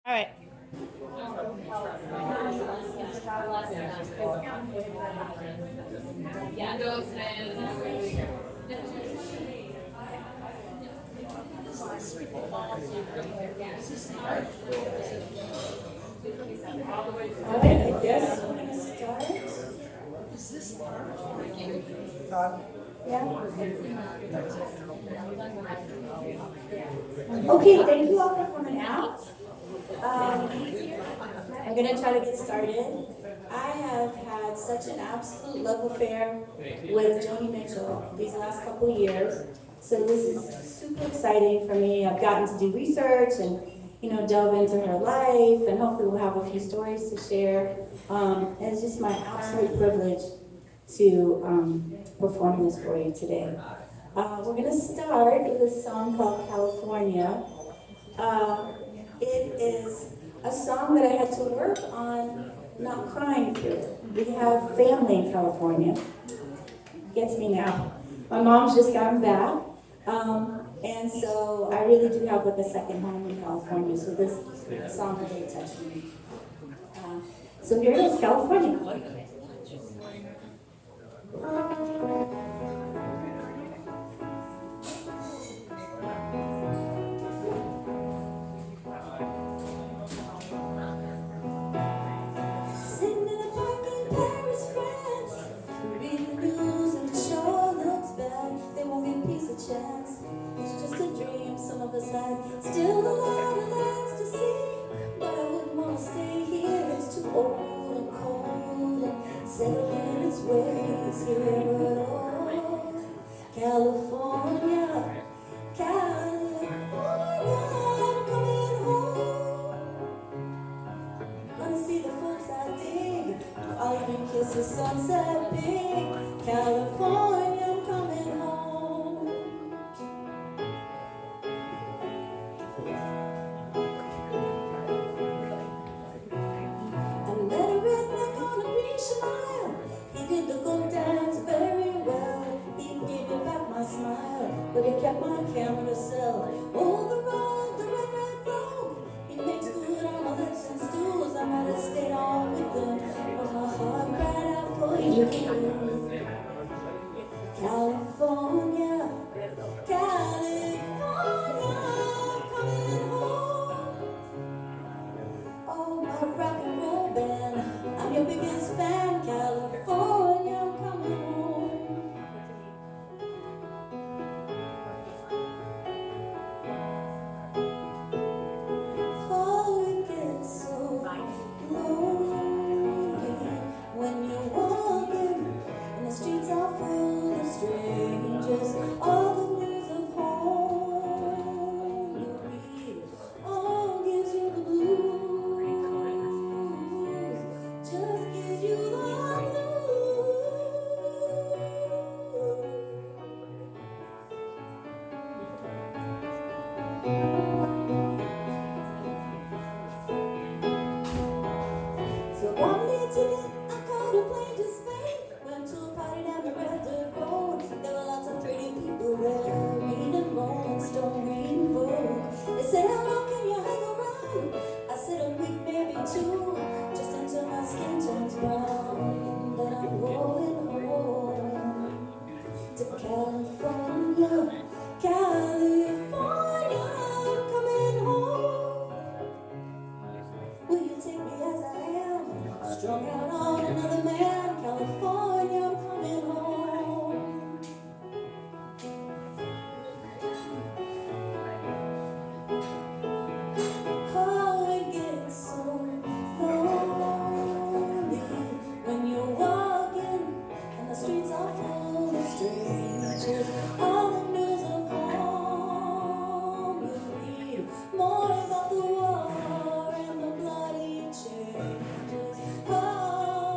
All right. All right, I guess we're gonna start. Yeah. Okay, thank you all for coming out. I'm gonna try to get started. I have had such an absolute love affair with Joni Mitchell these last couple years. So this is super exciting for me. I've gotten to do research and delve into her life, and hopefully we'll have a few stories to share. And it's just my absolute privilege to perform this for you today. We're gonna start with a song called California. It is a song that I had to work on not crying through. We have family in California. Gets me now. My mom's just gotten back. And so I really do have like a second home in California. So this song really touched me. So here it is, California. Chance. It's just a dream some of us had. Still a lot of lands to see, but I wouldn't want to stay here. It's too old and cold and settled in its ways here. But oh, California, California, I'm coming home. Wanna see the folks I dig. I'll even kiss the sunset big. California, I'm coming home. But he kept my camera cell. Oh, the road, the red, red road. He makes good omelets and stews. I might have stayed on with him, but my heart cried out for you. California, California, coming home. Oh, my rock and roll band, I'm your biggest fan. California, I'm coming home. When you're walking and the streets are full of strangers, all the news of home you read all gives you the blues, just gives you the blues. So one day ticket, I caught a plane to Spain. Went to a party down the red road. There were lots of pretty people there, reading Rolling Stone, reading Vogue. They said, how long can you hang around? I said, a week, maybe two, just until my skin turns brown. Then I'm going home to California, California, I'm coming home. Will you take me as I am? Strung out on another man. California, I'm coming home. Oh, it gets so lonely when you're walking and the streets are full of strangers. All the news of home you read more about the war and the bloody changes. Oh,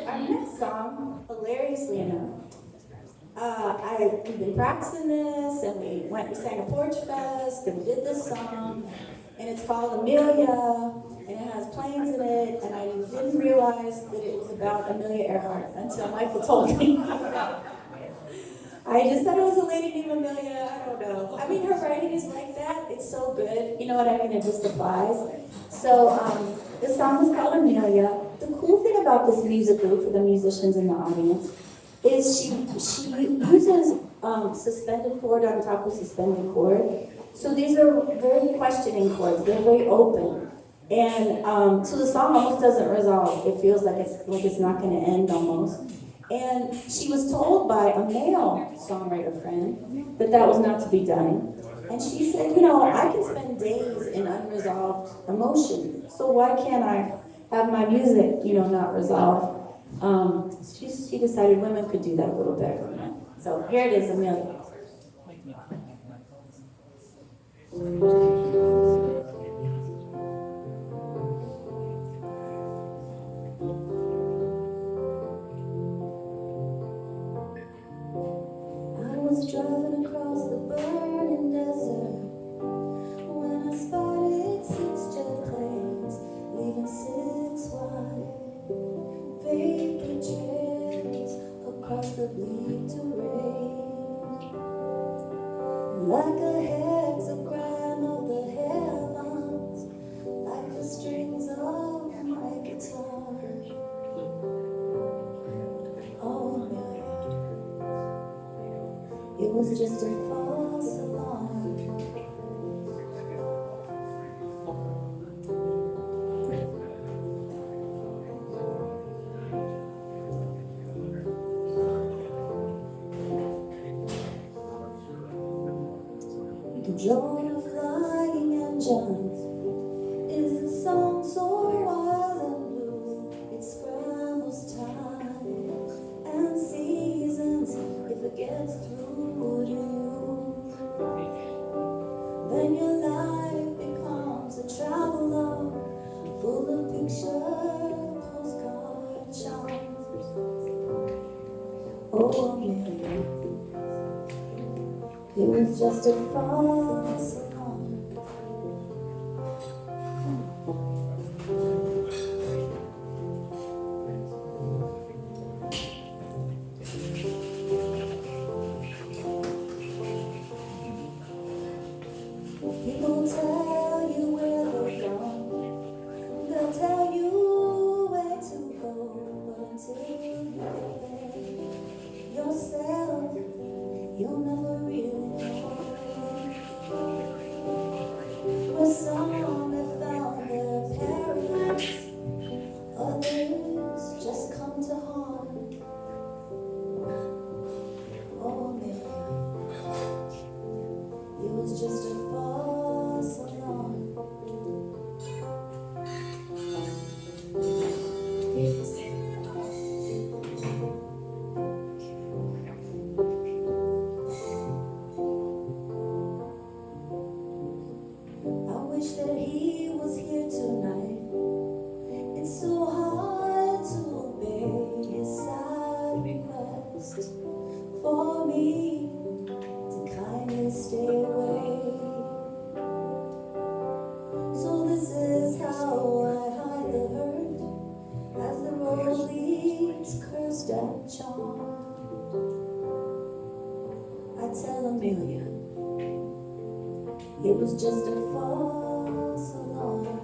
our next song, hilariously enough, we've been practicing this, and we sang a porch fest, and we did this song, and it's called Amelia, and it has planes in it, and I didn't realize that it was about Amelia Earhart until Michael told me. I just thought it was a lady named Amelia, I don't know. I mean, her writing is like that, it's so good, you know what I mean, it just applies. So, the song is called Amelia. The cool thing about this musically, for the musicians in the audience, is she uses suspended chord on top of suspended chord. So these are very questioning chords. They're very open, and so the song almost doesn't resolve. It feels like it's not going to end almost. And she was told by a male songwriter friend that was not to be done. And she said, I can spend days in unresolved emotion. So why can't I have my music, not resolved? She decided women could do that a little better than men. So here it is, Amelia. I was driving across the burning desert when I spotted 6 jet planes leaving 6 wide vapor trails across the bleak terrain, like a hexagram of the heavens, like the strings of my guitar. Oh, it was just a false alarm. The joy of flying engines is a song so wild and blue. It scrambles time and seasons if it gets through to you. Then your life becomes a travelogue full of picture postcard charms. Oh, Amelia, it was just a false alarm. People tell you where they're from, they'll tell you where to go, but until you get there yourself, you'll never really know. Where some have found their paradise, others just come to harm. Oh, Amelia, it was just a false alarm. I wish that he was here tonight. It's so hard to obey his sad request for me to kindly stay away. So this is how I hide the hurt as the road leads cursed and charmed. I tell Amelia, it was just a false alarm.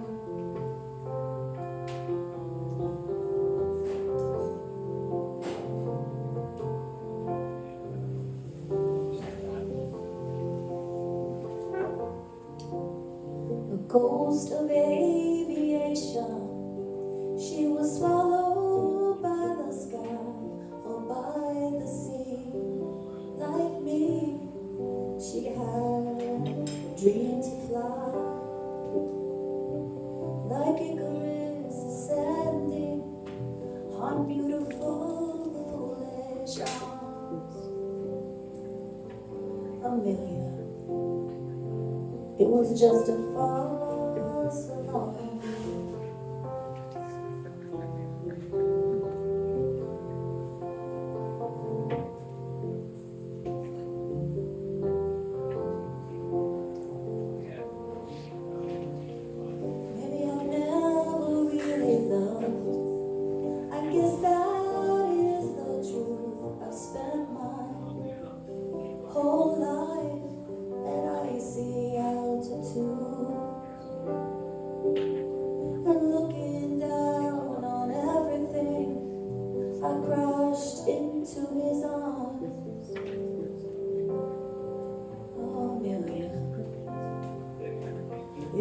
A ghost of aviation, she was swallowed by the sky or by the sea. Like me, she had a dream to fly, like Icarus ascending on beautiful, foolish arms. Amelia, it was just a false alarm.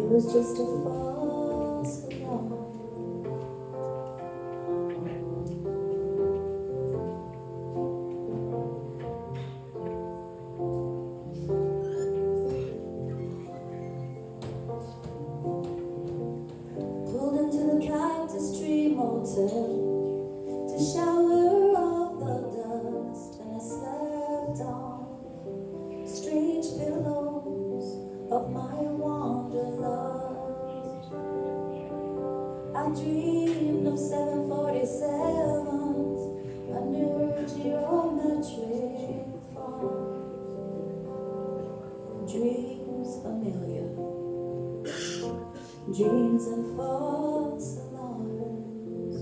was just a false alarm. Pulled into the Cactus Tree Motel to shower off the dust, and I slept on strange pillows of my wanderlust. I dreamed of 747s under geometric forms. Dreams familiar, dreams and false alarms.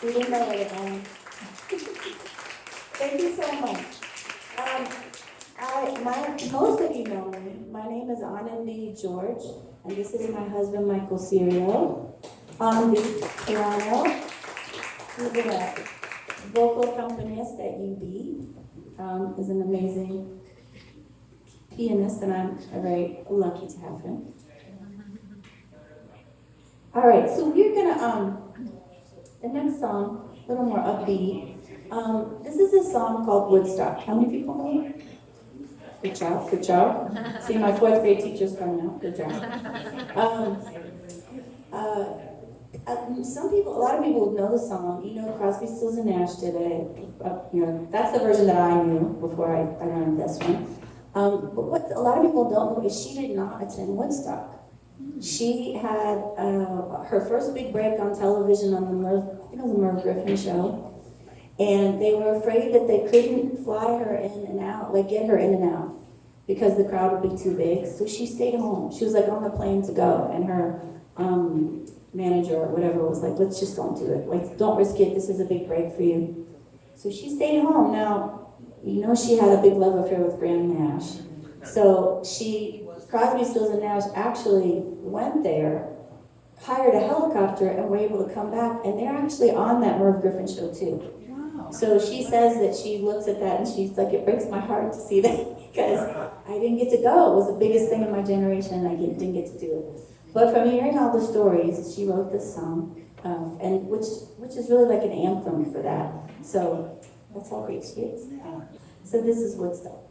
We didn't know it again. Thank you so much. Most of you know me. My name is Anandhi George, and this is my husband, Michael Serio. On the piano, he's a vocal accompanist at UB. Is an amazing pianist, and I'm very lucky to have him. All right, so we're gonna the next song, a little more upbeat. This is a song called Woodstock. How many people know it? Good job, good job. See, my fourth grade teacher's coming out. Good job. A lot of people know the song. You know, Crosby, Stills, and Nash did it. That's the version that I knew before I learned this one. But what a lot of people don't know is she did not attend Woodstock. She had her first big break on television on the Merv Griffin show. And they were afraid that they couldn't fly her in and out, like get her in and out, because the crowd would be too big. So she stayed home. She was like on the plane to go, and her manager or whatever was like, let's just don't do it. Like, don't risk it. This is a big break for you. So she stayed home. Now, you know she had a big love affair with Graham Nash. So Crosby, Stills, and Nash actually went there, hired a helicopter, and were able to come back. And they're actually on that Merv Griffin show too. So she says that she looks at that and she's like, it breaks my heart to see that because I didn't get to go. It was the biggest thing in my generation and I didn't get to do it. But from hearing all the stories, she wrote this song, and which is really like an anthem for that. So that's how great she is. So this is Woodstock.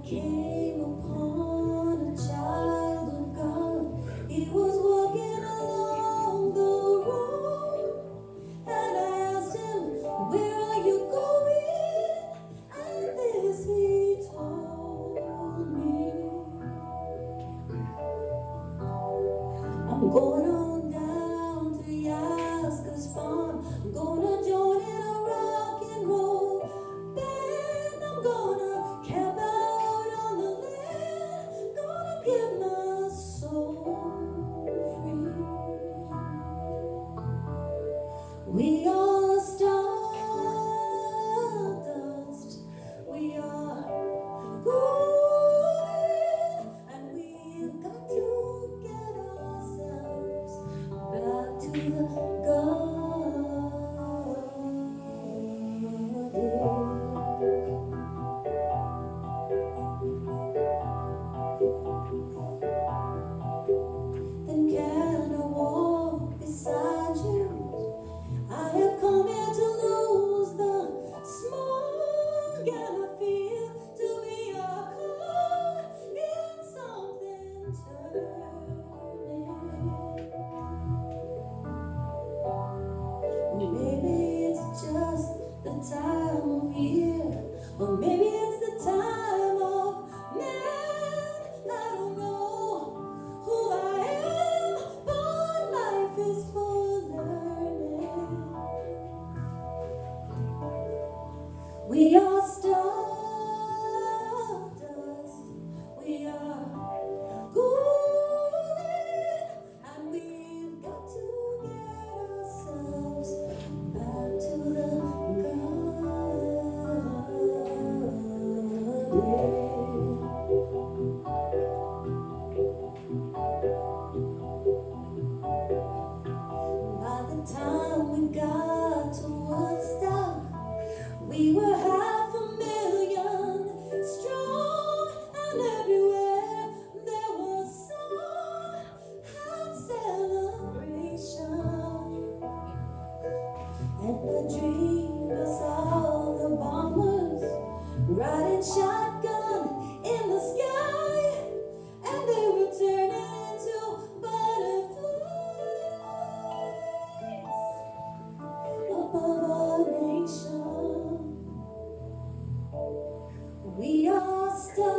Came upon a child of God. He was walking along the road, and I asked him, where are you going? And this he told me. I'm going on down to Yaska's farm. I'm gonna join in a rock and roll band. I'm gonna camp out on the land. Gonna get my soul free. We are stardust. We are golden, and we've got to get ourselves back to the garden. Then can I walk beside you? I have come here to lose the small. Can I feel to be a cog in something turning? We were 500,000 strong, and everywhere there was song and celebration. And I dreamed I saw the bombers riding shotgun in the sky, and they were turning into butterflies above our nation. We are stardust,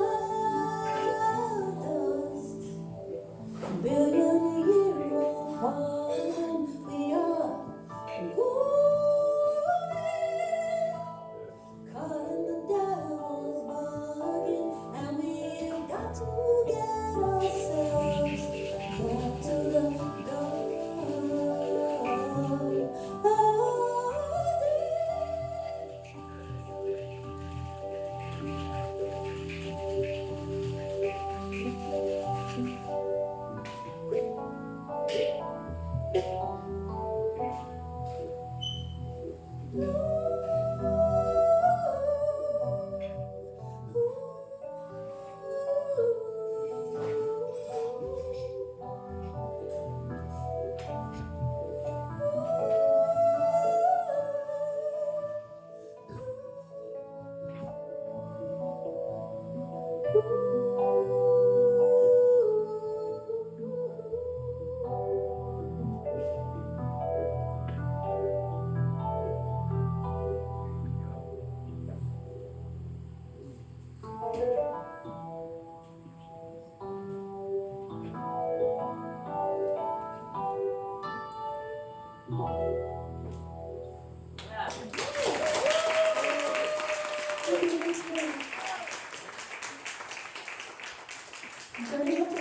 billion-year-old heart. We are golden, caught in the devil's bargain, and we've got to get ourselves back to the garden.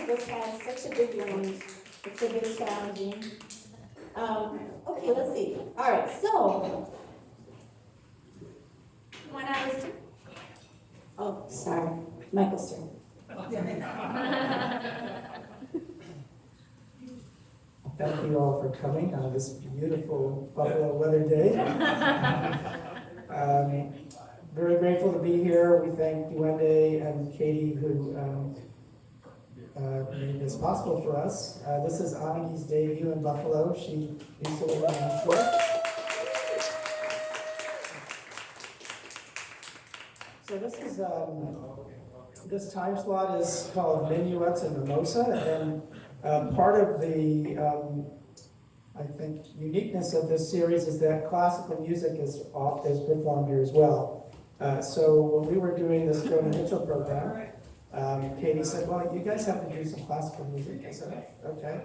This has such a big range. It's a bit challenging. Okay, let's see. All right, so when I was, oh, sorry, Michael's turn. Thank you all for coming on this beautiful Buffalo weather day. Very grateful to be here. We thank Duende and Katie who made this possible for us. This is Anandhi's debut in Buffalo. She used to live in Nashville. So this time slot is called Minuets and Mimosa, and part of the I think uniqueness of this series is that classical music is performed here as well. So when we were doing this Joni Mitchell program, Katie said, well, you guys have to do some classical music. I said, okay.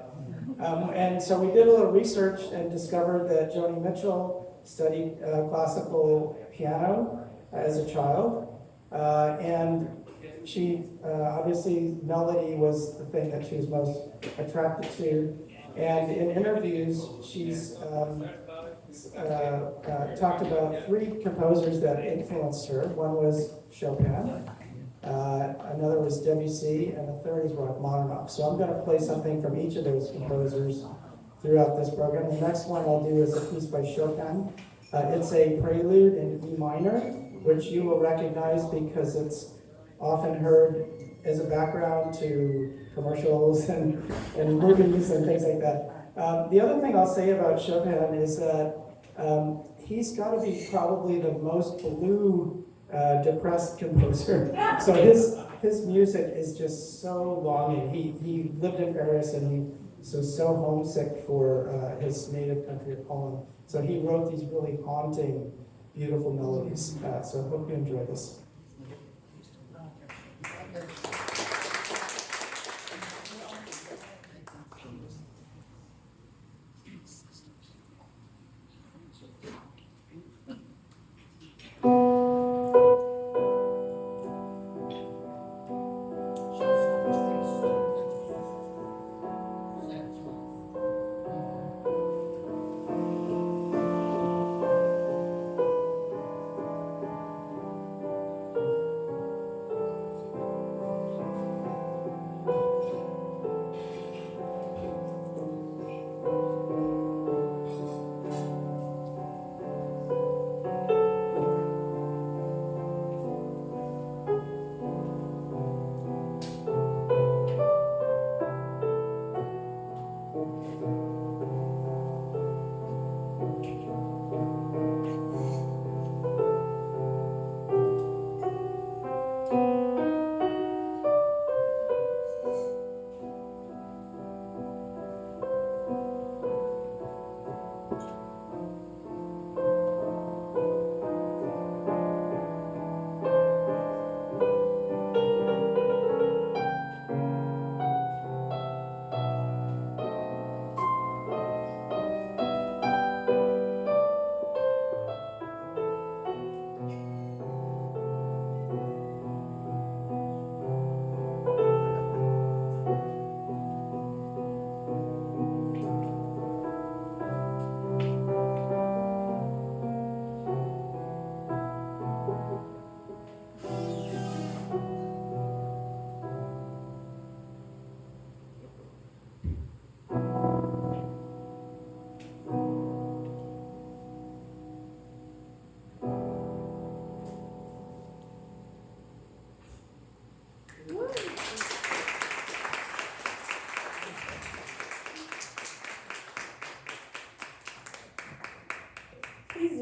And so we did a little research and discovered that Joni Mitchell studied classical piano as a child. And she, obviously, melody was the thing that she was most attracted to. And in interviews, she's talked about 3 composers that influenced her. One was Chopin. Another was Debussy, and the third is Rachmaninoff. So I'm going to play something from each of those composers throughout this program. The next one I'll do is a piece by Chopin. It's a prelude in E minor, which you will recognize because it's often heard as a background to commercials and movies and things like that. The other thing I'll say about Chopin is that he's got to be probably the most blue depressed composer. So his music is just so longing. He lived in Paris and he was so homesick for his native country of Poland. So he wrote these really haunting, beautiful melodies. So I hope you enjoy this.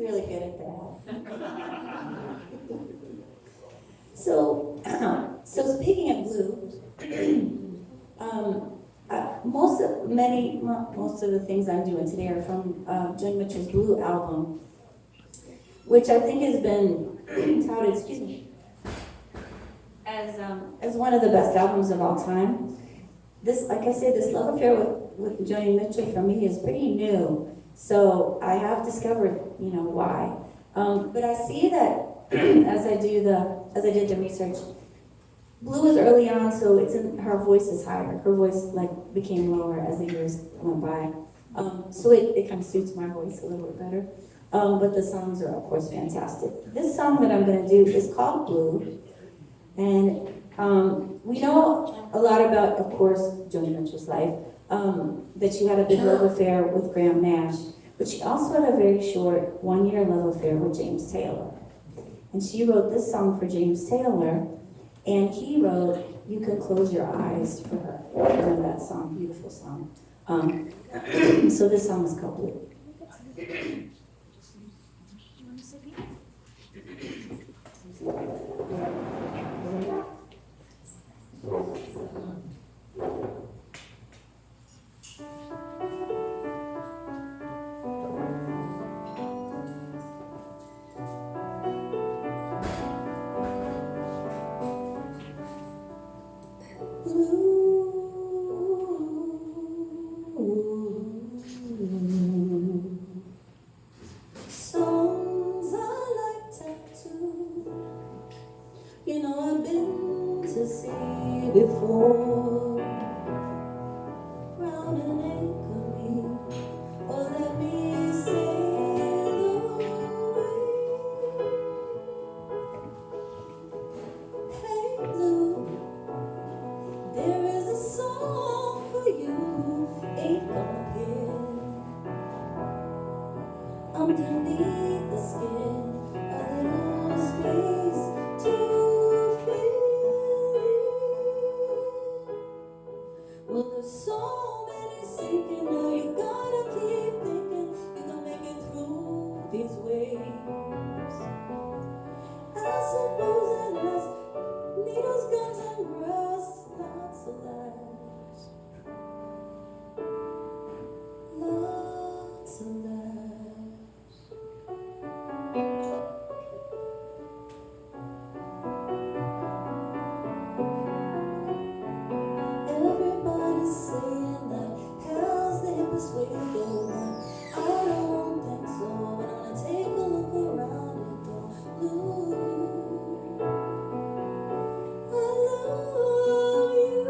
really good at that. So, so speaking of blue, most of the things I'm doing today are from Joni Mitchell's Blue album, which I think has been touted, excuse me, as one of the best albums of all time. This, like I said, this love affair with Joni Mitchell for me is pretty new. So I have discovered, why. But I see that as I did the research, Blue was early on, so her voice is higher. Her voice became lower as the years went by. So it kind of suits my voice a little bit better. But the songs are of course fantastic. This song that I'm going to do is called Blue, and we know a lot about, of course, Joni Mitchell's life. That she had a big love affair with Graham Nash, but she also had a very short 1-year love affair with James Taylor. And she wrote this song for James Taylor, and he wrote You Can Close Your Eyes for her. You know that song, beautiful song. So this song is called Blue. Songs are like tattoo. I've been to see before. Round and anchor me, or let me sail away. Hey Blue, there is a song for you, ain't gonna get underneath the skin, a little space to fill in. Well, there's so many sinking now, you gotta keep thinking you can make it through these waves. I suppose that has needles, guns, and grass, lots of laughs, lots of laughs. Everybody's saying that hell's the hippest way to go, but I don't think so. But I'm gonna take a look around and go, Blue, I love you.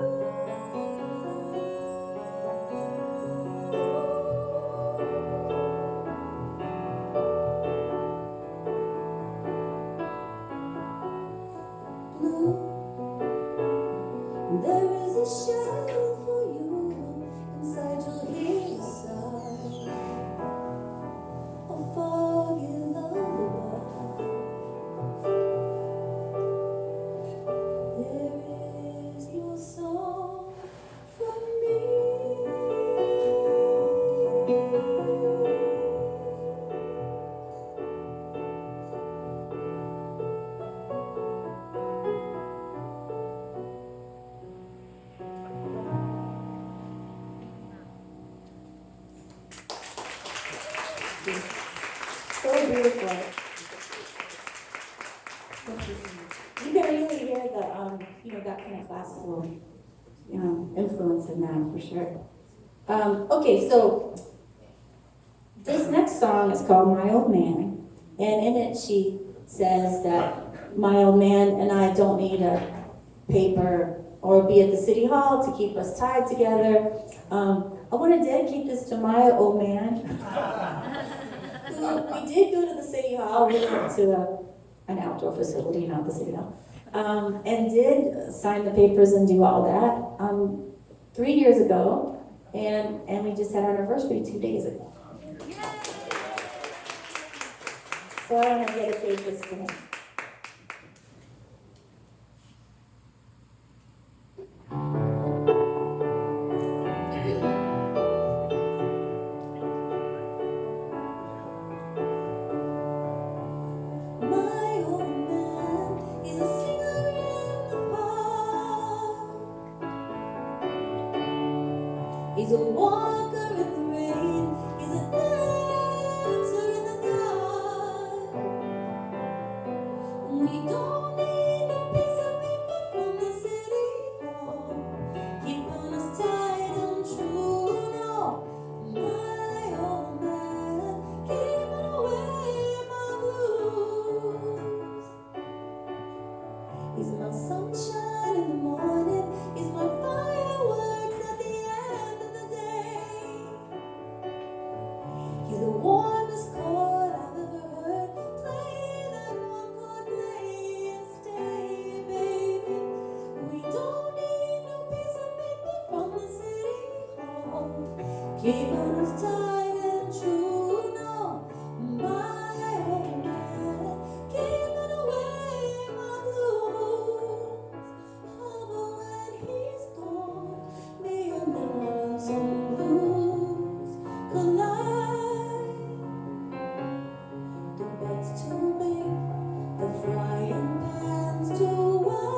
Blue, there is a shadow for you inside your hillside, a foggy lullaby. There is your song from me. So beautiful. You can really hear that kind of classical, influence in that for sure. Okay, so this next song is called My Old Man, and in it she says that my old man and I don't need a paper or be at the city hall to keep us tied together. I want to dedicate this to my old man. We did go to the city hall. We went to an outdoor facility, not the city hall, and did sign the papers and do all that 3 years ago, and we just had our anniversary 2 days ago. So I want to dedicate this to him. He's a walker in the rain. He's a dancer in the dark. We don't need no piece of paper from the city hall. Keeping us tight and true. No, my old man, keeping away my blues. He's my sunshine in the morning. He's my fireworks at the end of the day. He's the warmest chord I've ever heard. Play that one chord, play and stay, baby. We don't need no piece of paper from the city hall. Keeping us tight and true. No, my old man, keeping away my blues. Oh, but when he's gone, me and the lonesome blues collide. The bed's too big, the frying pan's too wide.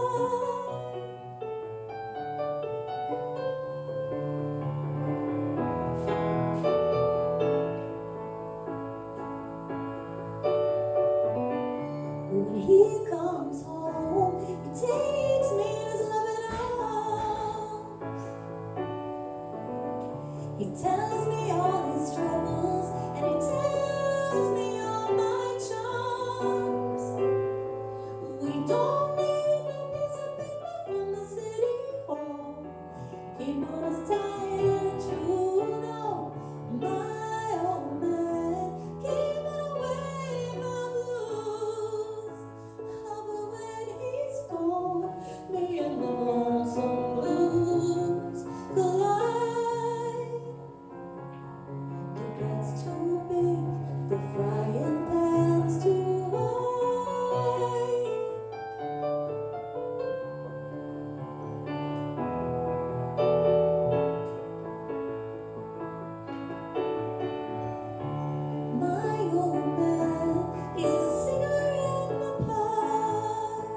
When he comes home, he takes me in his loving arms. He tells me all his troubles, and he tells me all my charms. We don't need no piece of paper from the city hall. Keep us tight and true. No, my old man, keeping away my blues. Oh, but when he's gone, me and the lonesome blues collide. The bed's too big, the frying pan's too wide. My old man, he's a singer in the park.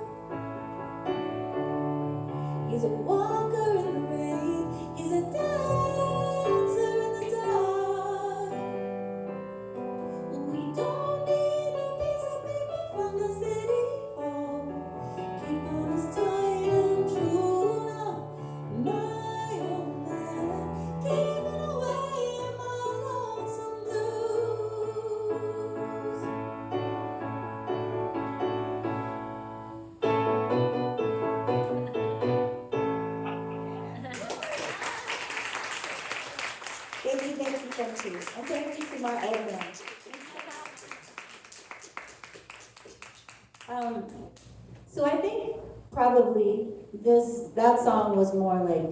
He's a walker in the rain. He's a dancer in the dark. We don't need no piece of paper from the city hall. Keeping us tight and true. No, my old man, keeping away my lonesome blues. Thank you. And thank you to my old man. So I think probably that song was more like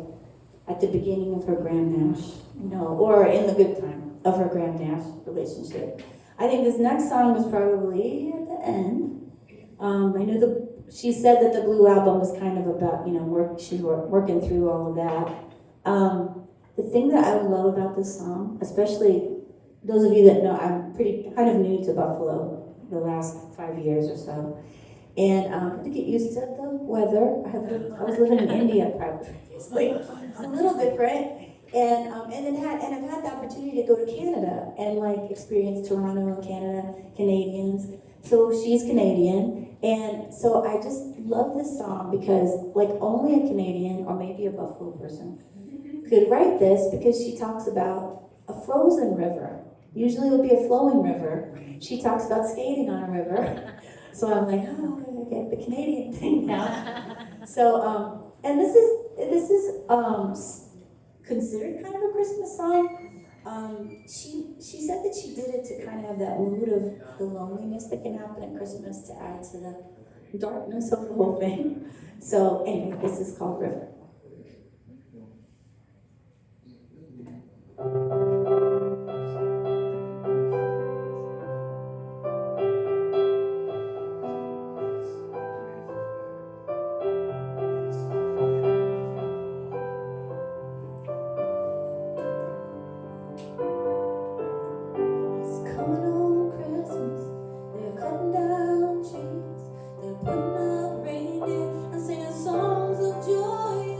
at the beginning of her Graham Nash, or in the good time of her Graham Nash relationship. I think this next song is probably at the end. I know she said that the Blue Album was kind of about, she's working through all of that. The thing that I love about this song, especially those of you that know, I'm kind of new to Buffalo the last 5 years or so. And I had to get used to the weather. I was living in India previously. It's a little different. And I've had the opportunity to go to Canada and experience Toronto and Canada, Canadians. So she's Canadian. And so I just love this song because only a Canadian or maybe a Buffalo person could write this, because she talks about a frozen river. Usually it would be a flowing river. She talks about skating on a river. So I'm like, oh, I get the Canadian thing now. So, and this is considered kind of a Christmas song. She said that she did it to kind of have that mood of the loneliness that can happen at Christmas to add to the darkness of the whole thing. So anyway, this is called River. Putting up reindeer and singing songs of joy.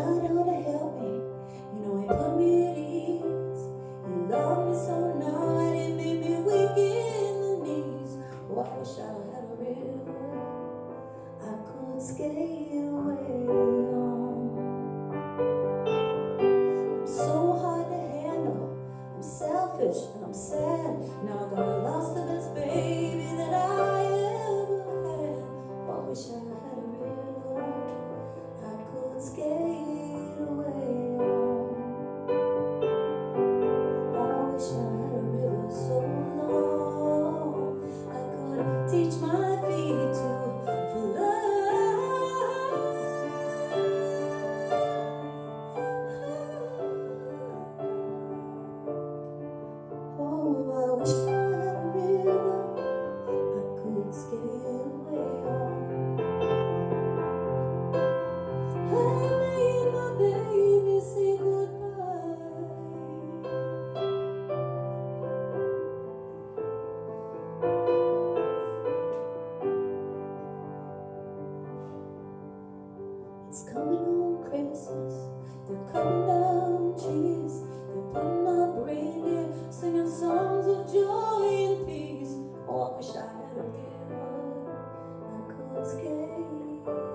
out to help me. You know he put me at ease. He loved me so night, it made me weak in the knees. Oh, I wish I had a river I could skate away on. I'm so hard to handle, I'm selfish and I'm sad. Now I gonna lost the best baby that I ever had. Oh, I wish I had a river I could skate away on. I wish I had a river so long I could teach my feet to fly. Oh, I wish I had a river I could skate away on. I made my baby say goodbye. It's coming on Christmas, they're cutting down trees, they're putting up reindeer, singing songs of joy and peace. Oh, I wish I had a river I could skate away.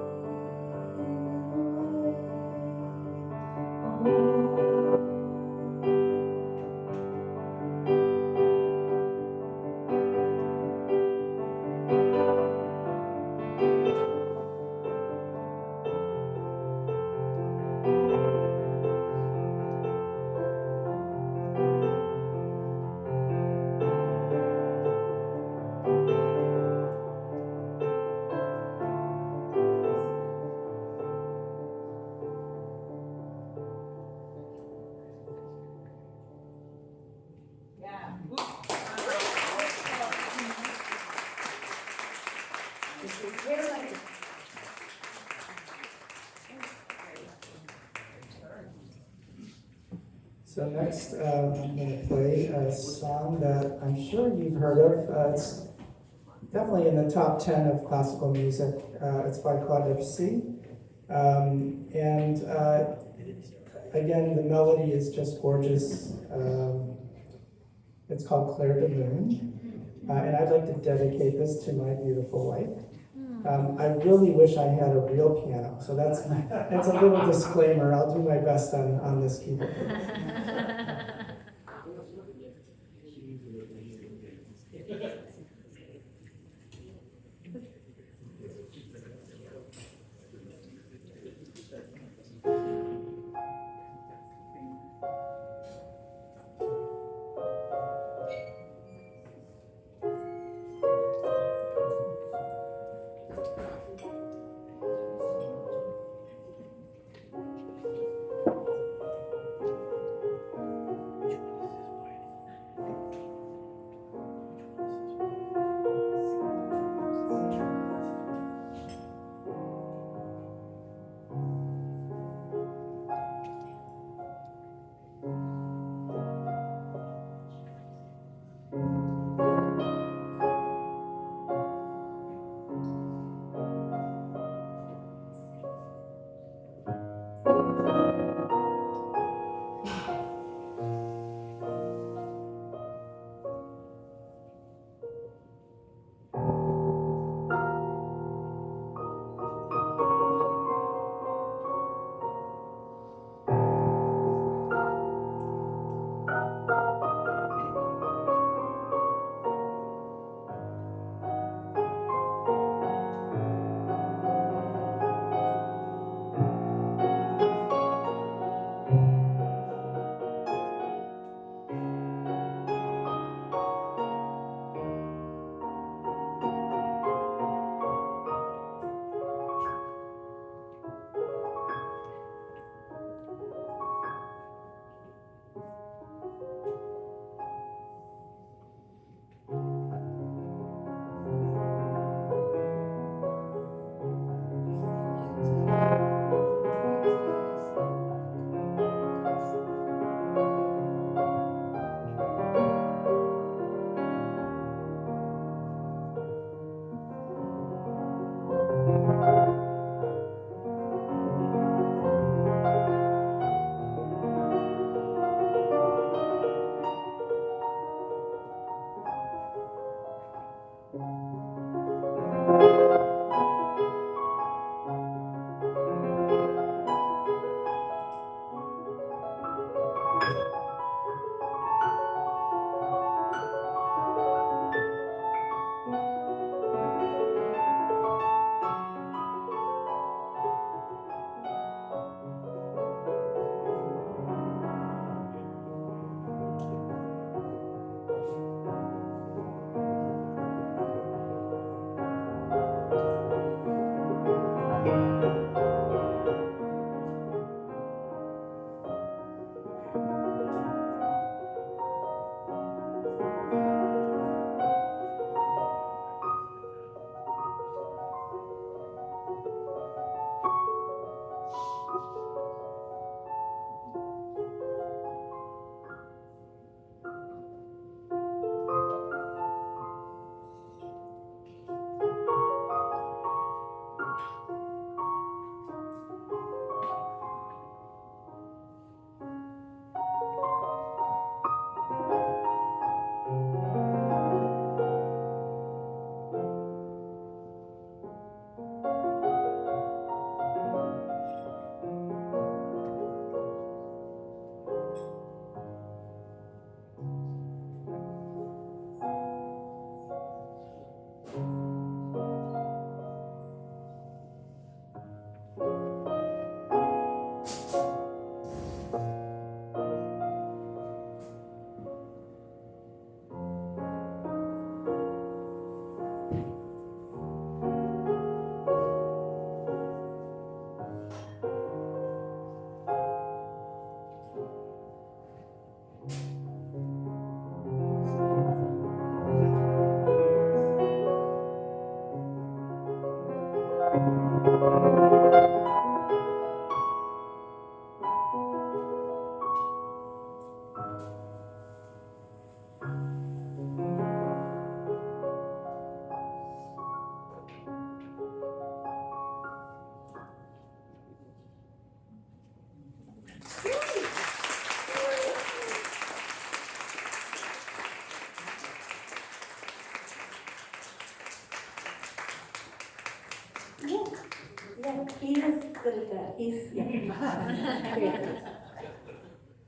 So next, I'm going to play a song that I'm sure you've heard of. It's definitely in the top 10 of classical music. It's by Claude Debussy. Again, the melody is just gorgeous. It's called Clair de Lune. And I'd like to dedicate this to my beautiful wife. I really wish I had a real piano, so that's a little disclaimer. I'll do my best on this keyboard.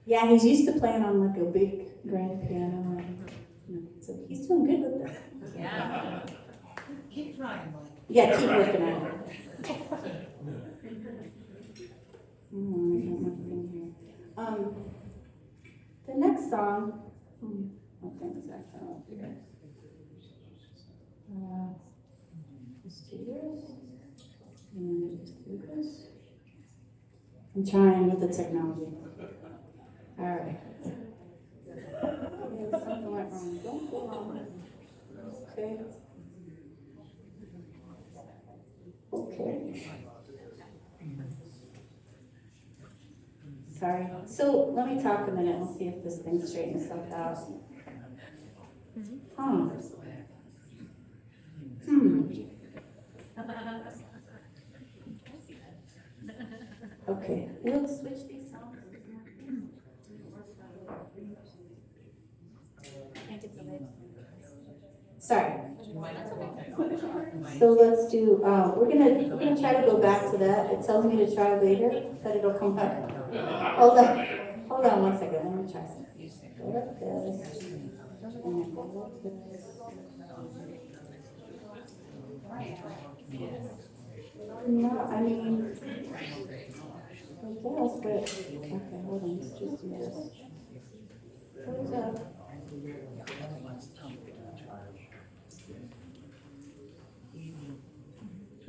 Yeah, he's used to playing on like a big grand piano, so he's doing good with that. Yeah. Keep trying, Mike. Yeah, keep working on it. I got my thing here. The next song, what thing is that from up here? Let's do this. And just do this. I'm trying with the technology. All right. Okay, something went wrong. Don't go wrong. Okay. Okay. Sorry. So let me talk a minute and see if this thing straightens itself out. Huh. Okay. We'll switch these songs. Sorry. So let's do, we're gonna try to go back to that. It tells me to try later, but it'll come back. Hold on 1 second, let me try something. Go like this, and then go like this. No, I mean, I guess, but, okay, hold on, let's just do this. Close up.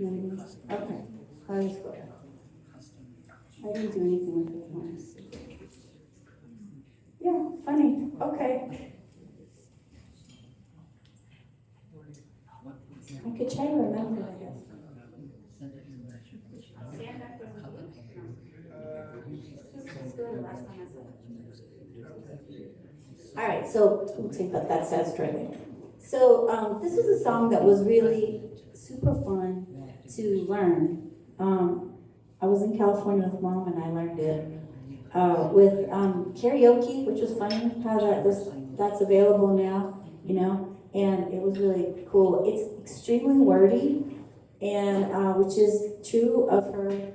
Okay, let's go. I didn't do anything with it once. Yeah, funny. Okay. I could try to remember, I guess. All right, so we'll take that sad straight. So this was a song that was really super fun to learn. I was in California with Mom, and I learned it with karaoke, which was funny how that's available now, and it was really cool. It's extremely wordy, and which is true of her,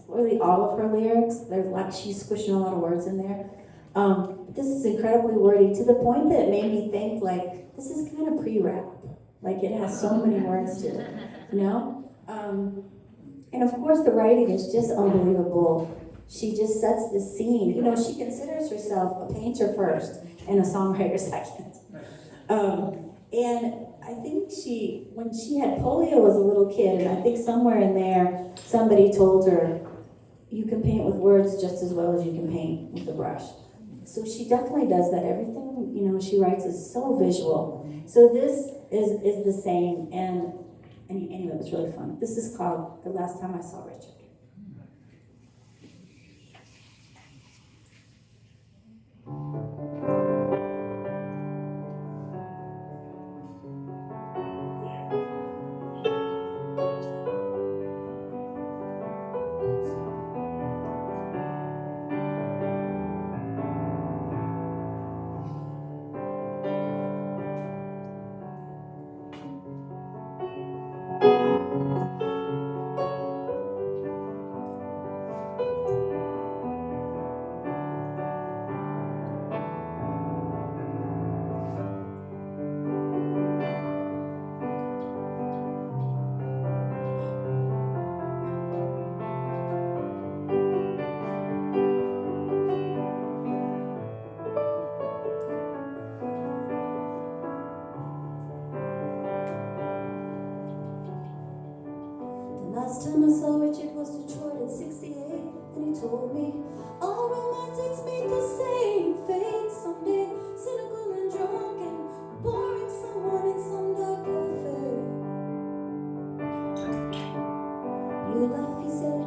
really all of her lyrics. There's like she's squishing a lot of words in there. This is incredibly wordy to the point that it made me think like this is kind of pre-rap. Like it has so many words to it, And of course the writing is just unbelievable. She just sets the scene. She considers herself a painter first and a songwriter second. And I think when she had polio as a little kid, and I think somewhere in there somebody told her, you can paint with words just as well as you can paint with a brush. So she definitely does that. Everything, she writes is so visual. So this is the same, and anyway, it was really fun. This is called The Last Time I Saw Richard. Last time I saw Richard was Detroit in '68, and he told me all romantics meet the same fate someday, cynical and drunk and boring someone in some dark cafe. You laugh, he said,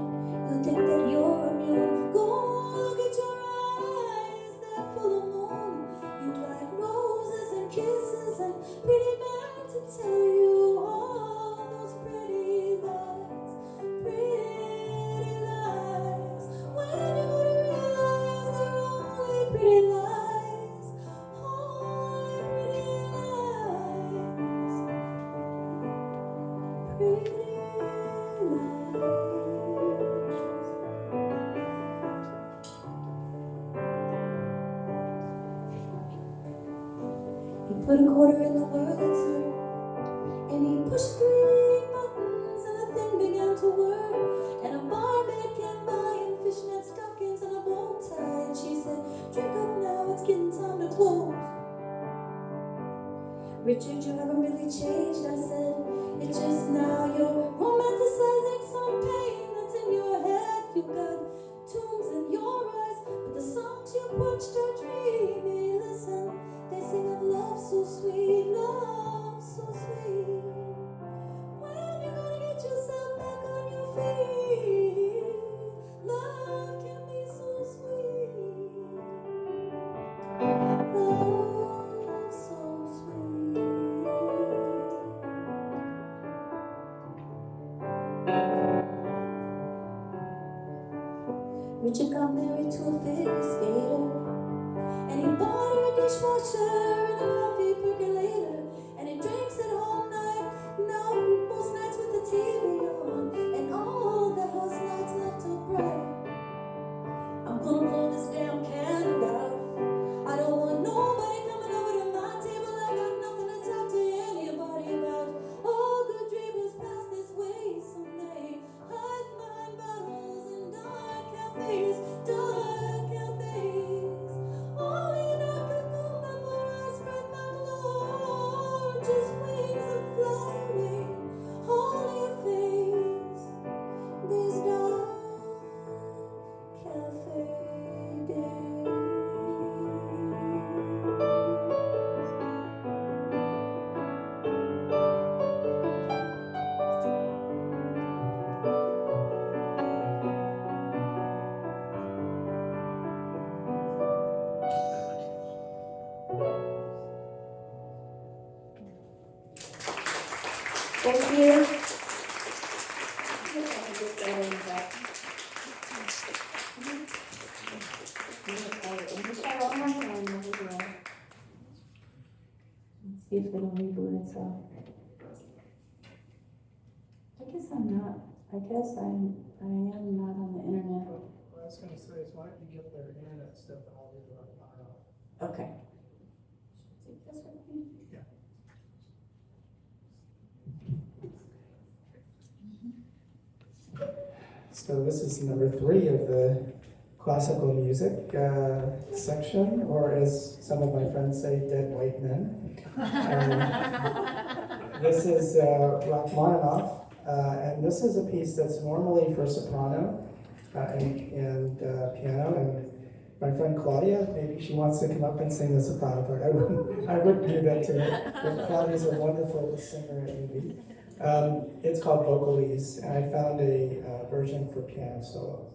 you think that you're immune. Go look at your eyes, they're full of moon. You like roses and kisses and pretty men to tell you all those pretty lies. Pretty lies. When you're gonna realize they're only pretty lies. Only pretty lies. Pretty lies. He put a quarter in the Wurlitzer, and he pushed 3 buttons, and the thing began to whir. And a barmaid came by in fishnet stockings and a bow tie, and she said, "Drink up now, it's getting time to close." "Richard, you haven't really changed," I said. "It's just now you're romanticizing some pain that's in your head. You've got tunes in your eyes, but the songs you punched are dreamy. Listen, they sing of love so sweet, love so sweet. When you're gonna get yourself back on your feet, love can be so sweet, love so sweet." Richard got married to a figure skater, and he bought her a dishwasher and a coffee percolator, and he drinks it all night, now most nights with the TV on, and all the house lights left till bright. "I'm gonna blow this damn candle out. I don't want nobody coming over to my table. I got nothing to talk to anybody about. All good dreamers pass this way someday. Hide behind bottles and dark cafes, dark cafes. Only an cocoon before I spread my gorgeous wings and fly away. Hold your face, these dark cafe days." Thank you. Let's see if it'll reboot itself. I guess I am not on the internet. What I was gonna say is, why don't you get their internet stuff and I'll leave it on power off. Okay. Take this with me. Yeah. So this is number 3 of the classical music section, or as some of my friends say, dead white men. This is Rachmaninoff, and this is a piece that's normally for soprano and piano. And my friend Claudia, maybe she wants to come up and sing the soprano part. I wouldn't do that to her, but Claudia's a wonderful singer at UB. It's called Vocalese, and I found a version for piano solo.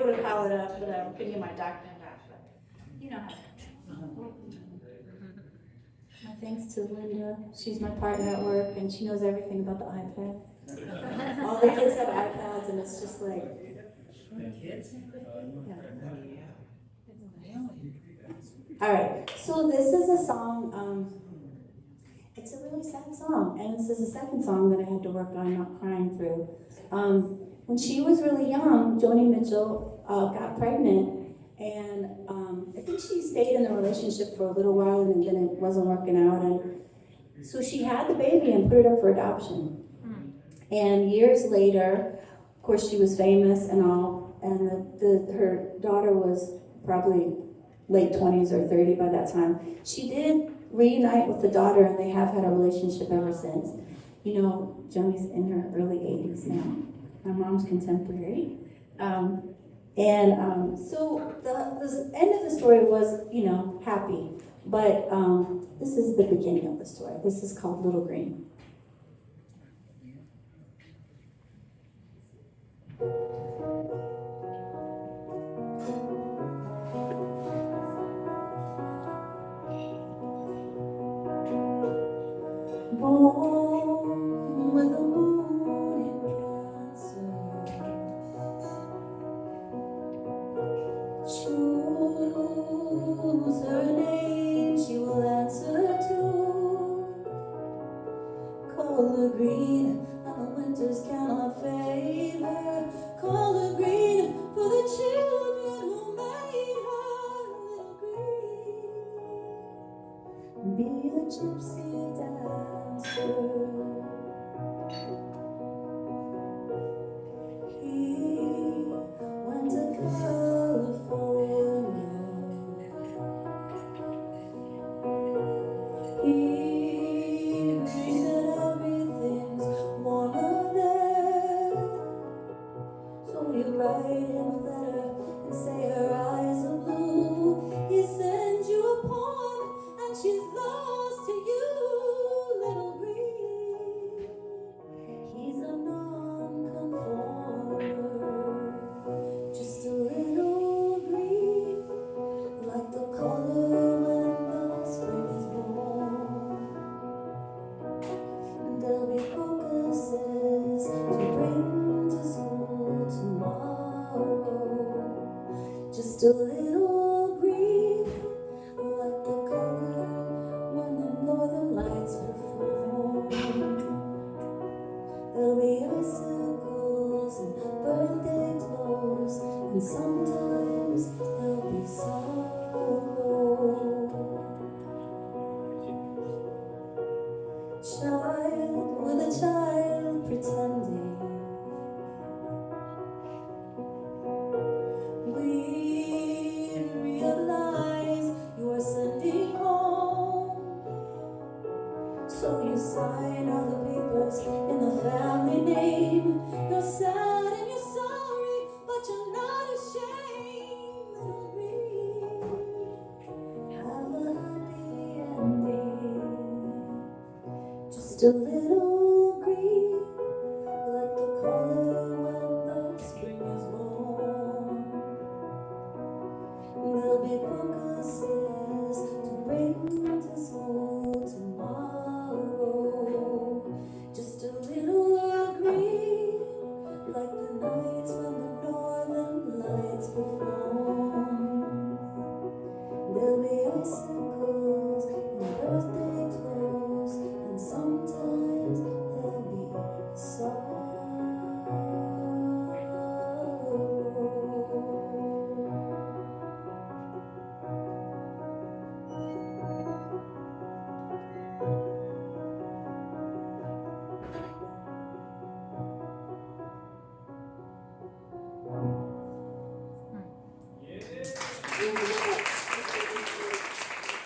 able to call it up, but I couldn't get my doctor back. But you know how. My thanks to Linda. She's my partner at work, and she knows everything about the iPad. All the kids have iPads, and it's just like, Kids? yeah. Really? All right. So this is a song. It's a really sad song, and this is the second song that I had to work on not crying through. When she was really young, Joni Mitchell got pregnant, and I think she stayed in the relationship for a little while, and then it wasn't working out, and so she had the baby and put it up for adoption. And years later, of course, she was famous and all, and her daughter was probably late 20s or 30 by that time. She did reunite with the daughter, and they have had a relationship ever since. You know, Joni's in her early 80s now. My mom's contemporary. So the end of the story was, you know, happy. But this is the beginning of the story. This is called Little Green. Born with a moon in Cancer, choose her name she will answer to. Color green, and the winters cannot fade her. Color green for the children who made her. Little green, be a gypsy dancer. He went to California. He dreamed that everything's warmer there. So you write him a letter and say her eyes are blue. He sends you a poem and she's lost to you. Little green, he's a non-conformer, just a little green, like the color when the spring is born. And there'll be crocuses to bring to school tomorrow, just a little green, like the color when the northern lights perform. There'll be icicles and birthday clothes, and sometimes there'll be sorrow. Child with a child pretending, weary of lies you are sending home. So you sign all the papers in the family name. You're sad and you're sorry, but you're not ashamed. Little green, have a happy ending. Just a little green, like the color when the spring is born. There'll be crocuses to bring to school tomorrow. Just a little green, like the nights when the northern lights perform. There'll be icicles and birthday clothes, and sometimes there'll be sorrow.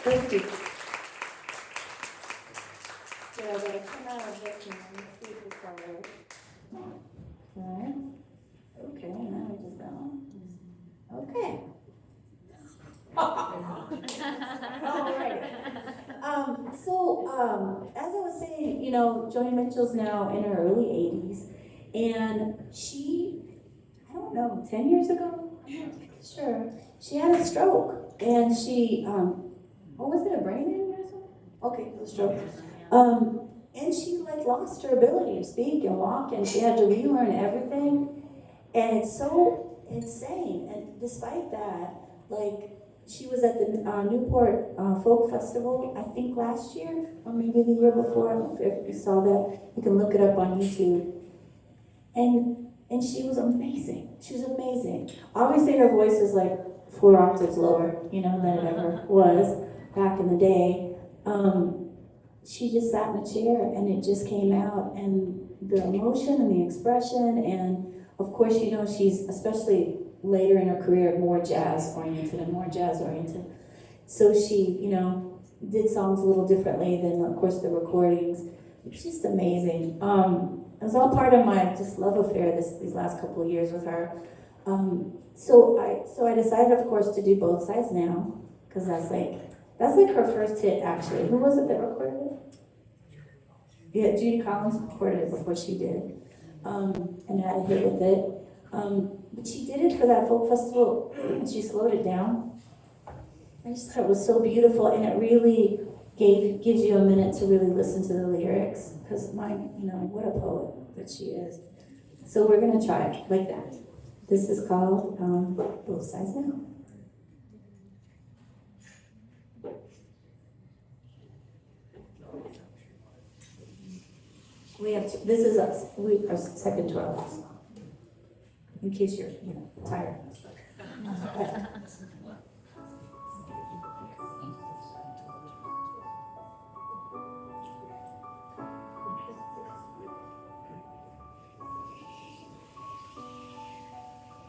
Thank you. So I'm going to come out of this and see if this all works. Okay. Okay, now we just go. Okay. All right. As I was saying, you know, Joni Mitchell's now in her early 80s, and she, I don't know, 10 years ago, she had a stroke, and she, what was it, a brain injury or something? Okay, it was a stroke. And she like lost her ability to speak and walk, and she had to relearn everything. And it's so insane. And despite that, like, she was at the Newport Folk Festival, I think last year, or maybe the year before. I don't know if you saw that. You can look it up on YouTube. And she was amazing. She was amazing. Obviously, her voice is like 4 octaves lower, you know, than it ever was back in the day. She just sat in a chair, and it just came out, and the emotion and the expression, and of course, you know, she's, especially later in her career, more jazz-oriented and more jazz-oriented. So she, you know, did songs a little differently than, of course, the recordings. It's just amazing. It was all part of my just love affair these last couple of years with her. So I decided, of course, to do Both Sides Now, because that's like her first hit, actually. Who was it that recorded it? Yeah, Judy Collins recorded it before she did, and had a hit with it. But she did it for that folk festival, and she slowed it down. I just thought it was so beautiful, and it really gives you a minute to really listen to the lyrics, because you know, what a poet that she is. So we're gonna try it like that. This is called Both Sides Now. This is us. Our second to our last. In case you're, you know, tired.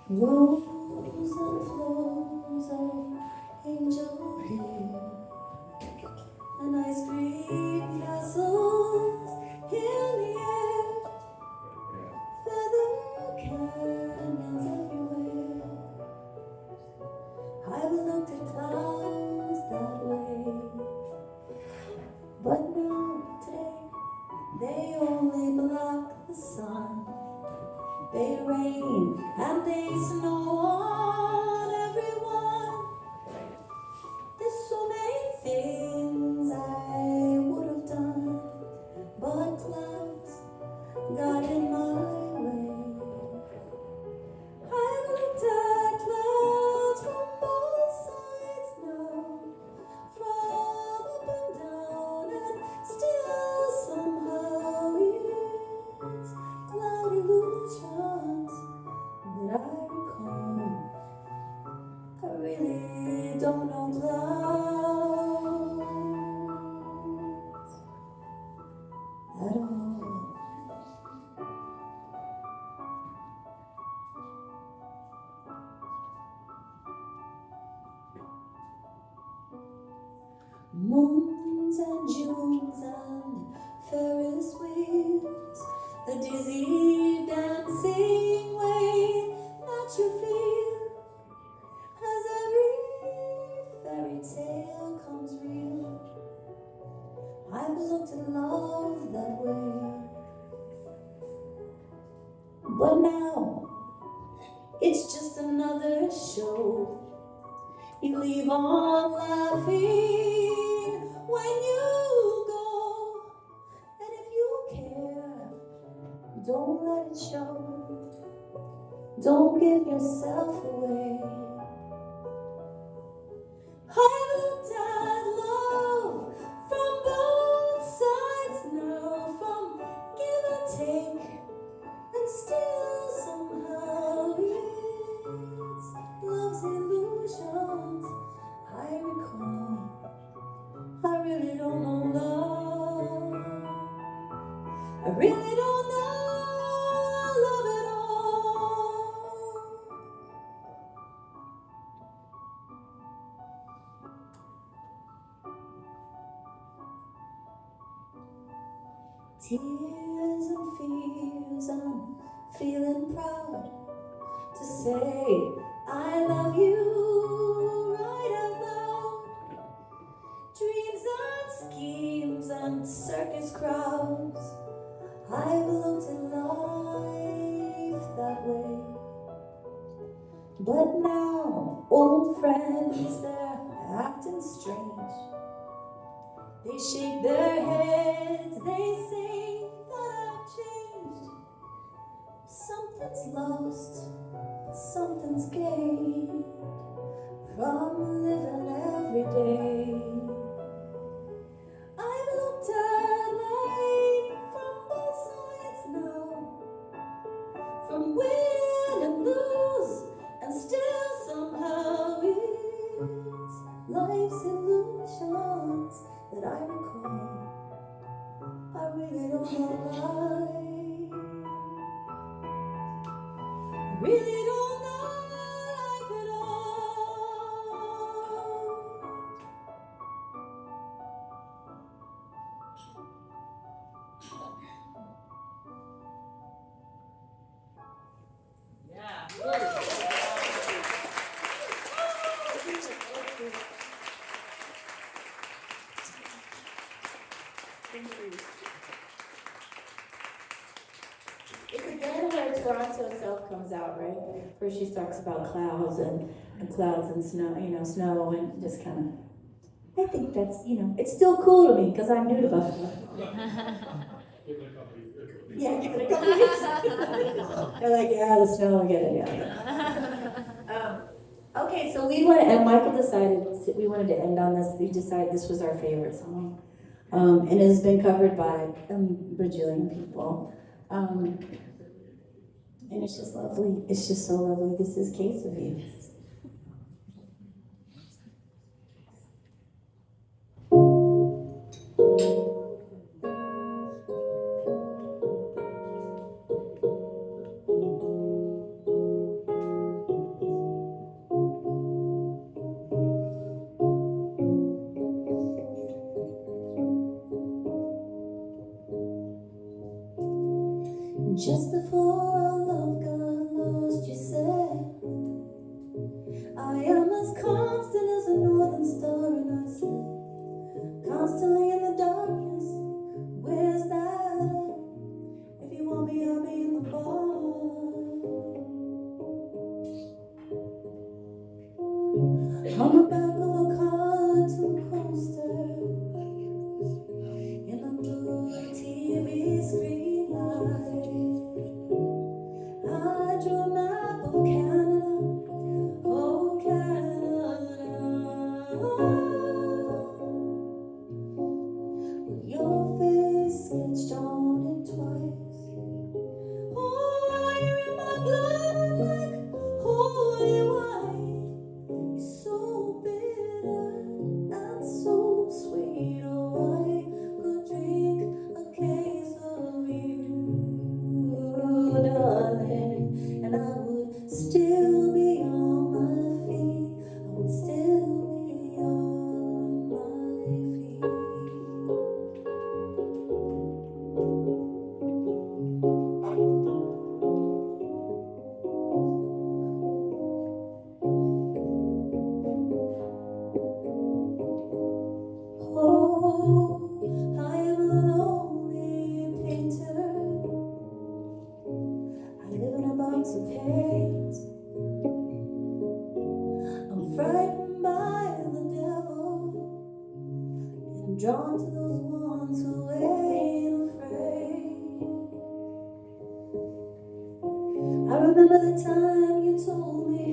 Rose and flows of angel hair, and ice cream castles in the air, feather canyons everywhere. I've looked at clouds that way, but now today they only block the sun. They rain and they snow on everyone. There's so many things I would have done, but clouds got in my way. I've looked at clouds from both sides now, from up and down, and still somehow it's cloud illusions that I recall. I really don't know clouds at all. Moons and Junes and Ferris wheels, the dizzy dancing way that you feel as every fairy tale comes real. I've looked at love that way, but now it's just another show. You leave on laughing when you go, and if you care, don't let it show. Don't give yourself away. I've looked at love from both sides now, from give and take, and still somehow it's love's illusions I recall. I really don't know love. I really don't know love at all. Tears and fears, I'm feeling proud to say I love you right out loud. Dreams and schemes and circus crowds, I've looked at life that way, but now now, old friends, they're acting strange. They shake their heads, they say that I've changed. Something's lost, something's gained from living every day. I've looked at life from both sides now, from win and lose, and still somehow it's life's illusions that I recall. I really don't know why. Really don't know life at all. Yeah. Good. It's again where Toronto self comes out, right? Where she talks about clouds and clouds and snow, snow and just kind of. I think that's, it's still cool to me because I'm new to Buffalo. Yeah, give it a couple years. They're like, yeah, the snow, I get it, yeah. Okay, so and Michael decided we wanted to end on this. We decided this was our favorite song. And it has been covered by a bajillion people. And it's just lovely. It's just so lovely. This is Case of You. Just before our love got lost, you said, I am as constant as a northern star. And I said, constantly in the darkness, where's that at? If you want me, I'll be in the bar. On the back of a cartoon poster, in the blue TV screen light, I drew a map of Canada, oh Canada, with your face sketched on it twice. Oh, you're in my blood like holy wine. You're so bitter and so sweet. Oh, I could drink a case of you, darling, and I would still be on my feet. I would still be on my feet. Oh, I am a lonely painter. I live in a box of paint. I'm frightened by the devil, and I'm drawn to those ones who ain't afraid. I remember the time you told me,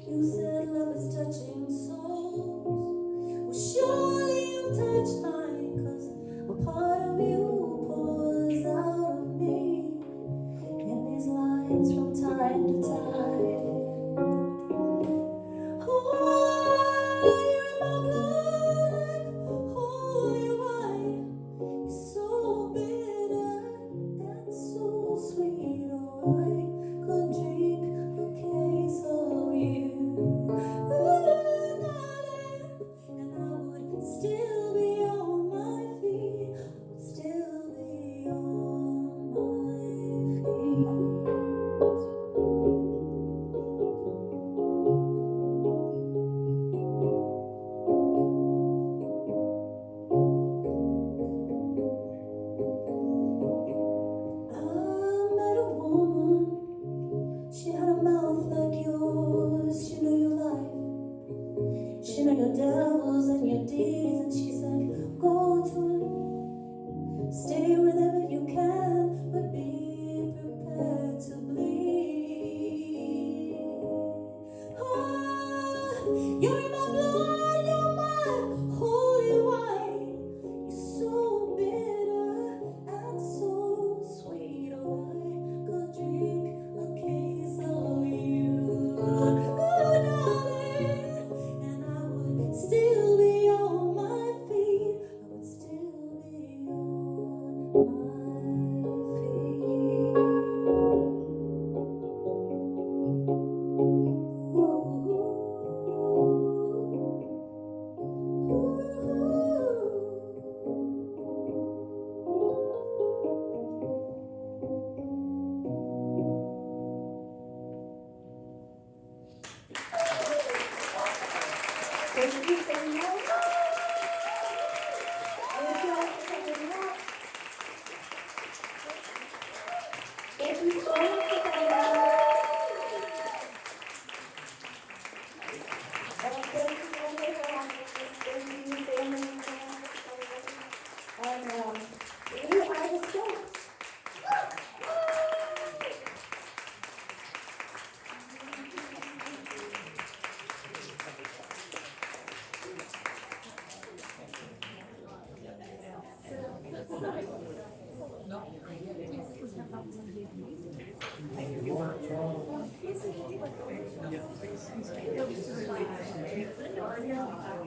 you said love is touching souls. Well, surely you touched mine, 'cause a part of you pours out of me in these lines from time to time. Oh, you're in my blood like holy wine. You're so bitter and so sweet. Oh, I could drink a are your devils and your deeds. And she said, go to him, stay with him if you can, but be prepared to bleed. Oh, you're in my blood, you're my holy wine. You're so bitter and so sweet. Oh, I could drink a case of you, oh, darling, and I would still be on my feet. I would still be on my feet. Thank you so much. Thank you all for coming out. Thank you so much for coming out. And thank you so much for having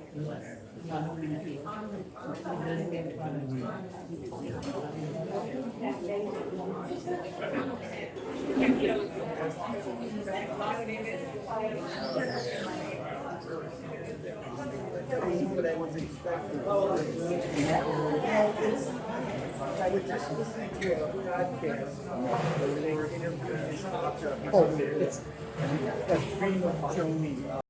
us. Thank you, family, and friends. And you are the stars. What I was expecting. I was just listening to a podcast where they interviewed this doctor. Oh, it's a dream of Johnny.